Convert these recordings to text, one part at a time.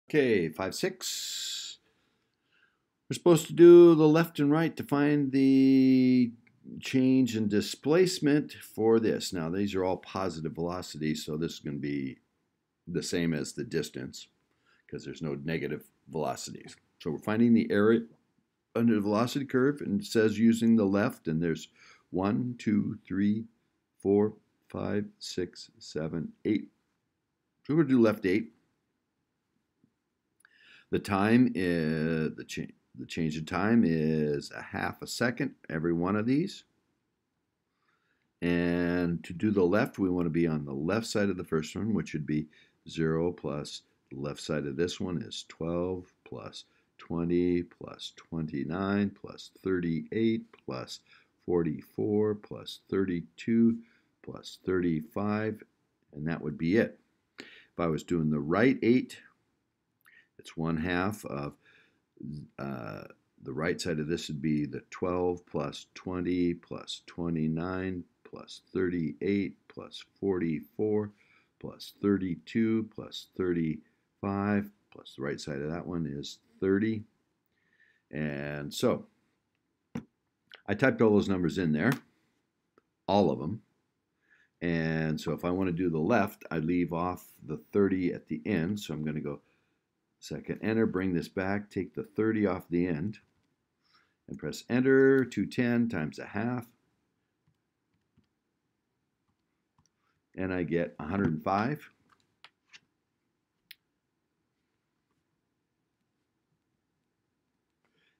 Okay, 5, 6. We're supposed to do the left and right to find the change in displacement for this. Now, these are all positive velocities, so this is going to be the same as the distance because there's no negative velocities. So we're finding the area under the velocity curve, and it says using the left, and there's 1, 2, 3, 4, 5, 6, 7, 8. So we're going to do left 8. The time is the change in time is a half a second every one of these. And to do the left, we want to be on the left side of the first one, which would be 0 plus the left side of this one is 12 plus 20 plus 29 plus 38 plus 44 plus 32 plus 35, and that would be it. If I was doing the right 8, it's 1/2 of the right side of this would be the 12 plus 20 plus 29 plus 38 plus 44 plus 32 plus 35 plus the right side of that one is 30. And so I typed all those numbers in there, all of them. And so if I want to do the left, I leave off the 30 at the end. So I'm going to go second enter, bring this back, take the 30 off the end, and press enter. 210 times a half, and I get 105.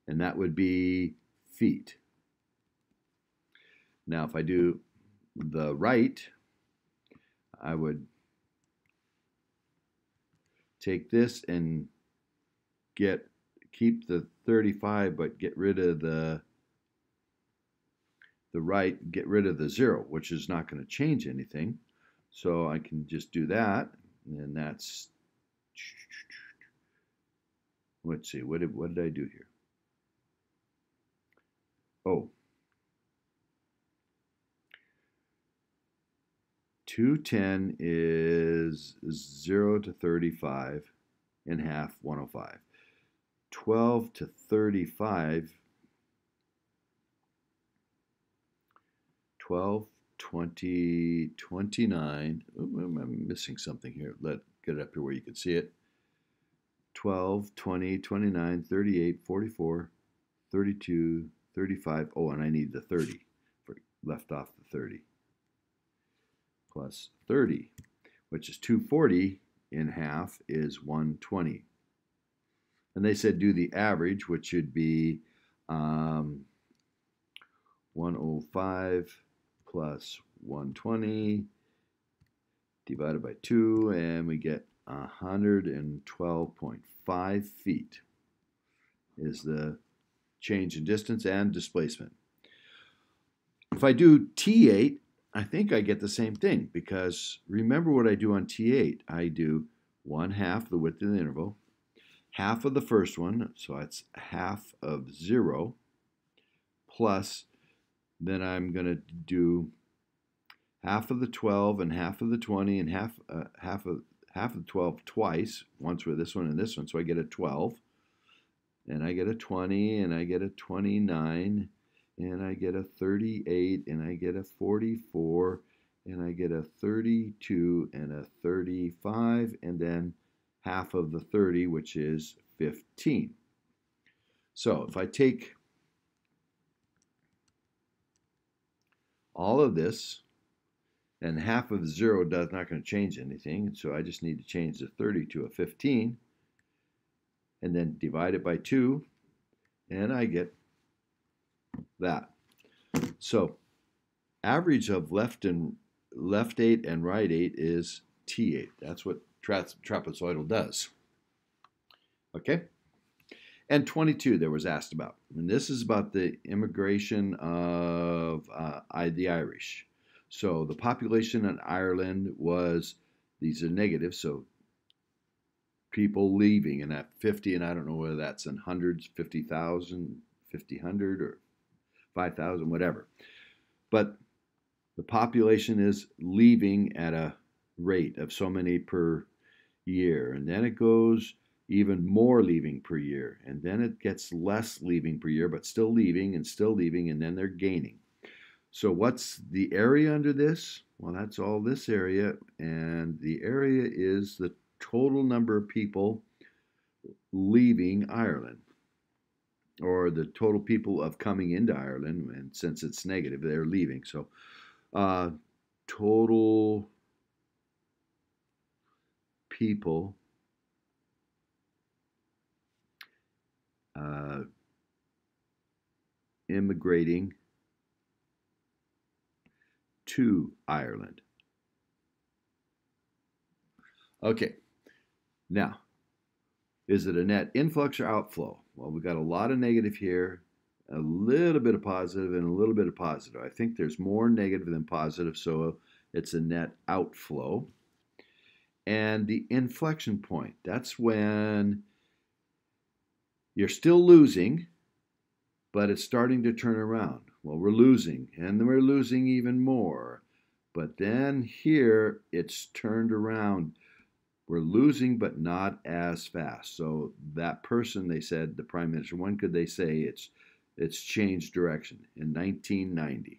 And that would be feet. Now if I do the right, I would take this and keep the 35, but get rid of the right, get rid of the 0, which is not going to change anything. So I can just do that, and that's, let's see, what did I do here? Oh, 210 is 0 to 35 in half, 105. 12 to 35, 12, 20, 29. I'm missing something here. Let get it up here where you can see it. 12, 20, 29, 38, 44, 32, 35. Oh, and I need the 30. Left off the 30. Plus 30, which is 240 in half is 120. And they said do the average, which should be 105 plus 120 divided by 2, and we get 112.5 feet is the change in distance and displacement. If I do T8, I think I get the same thing, because remember what I do on T8. I do 1/2 the width of the interval, half of the first one, so it's half of 0, plus then I'm going to do half of the 12 and half of the 20 and half of the 12 twice, once with this one and this one, so I get a 12, and I get a 20, and I get a 29, and I get a 38, and I get a 44, and I get a 32, and a 35, and then half of the 30, which is 15. So if I take all of this, and half of 0 does not going to change anything, so I just need to change the 30 to a 15, and then divide it by 2, and I get that. So average of left 8 and right 8 is T8. That's what trapezoidal does. Okay? And 22 there was asked about. And this is about the immigration of the Irish. So the population in Ireland was, these are negative, so people leaving, and at 50, and I don't know whether that's in hundreds, 50,000, 50,000, or 5,000, whatever. But the population is leaving at a rate of so many per year. And then it goes even more leaving per year. And then it gets less leaving per year, but still leaving, and then they're gaining. So what's the area under this? Well, that's all this area, and the area is the total number of people leaving Ireland, or the total people of coming into Ireland, and since it's negative, they're leaving. So total people immigrating to Ireland. Okay, now, is it a net influx or outflow? Well, we've got a lot of negative here, a little bit of positive, and a little bit of positive. I think there's more negative than positive, so it's a net outflow. And the inflection point, that's when you're still losing, but it's starting to turn around. Well, we're losing, and then we're losing even more. But then here, it's turned around. We're losing, but not as fast. So that person, they said, the prime minister, when could they say it's changed direction? In 1990,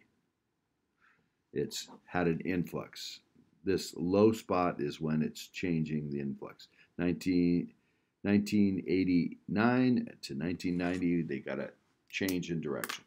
it's had an influx. This low spot is when it's changing the influx. 1989 to 1990, they got a change in direction.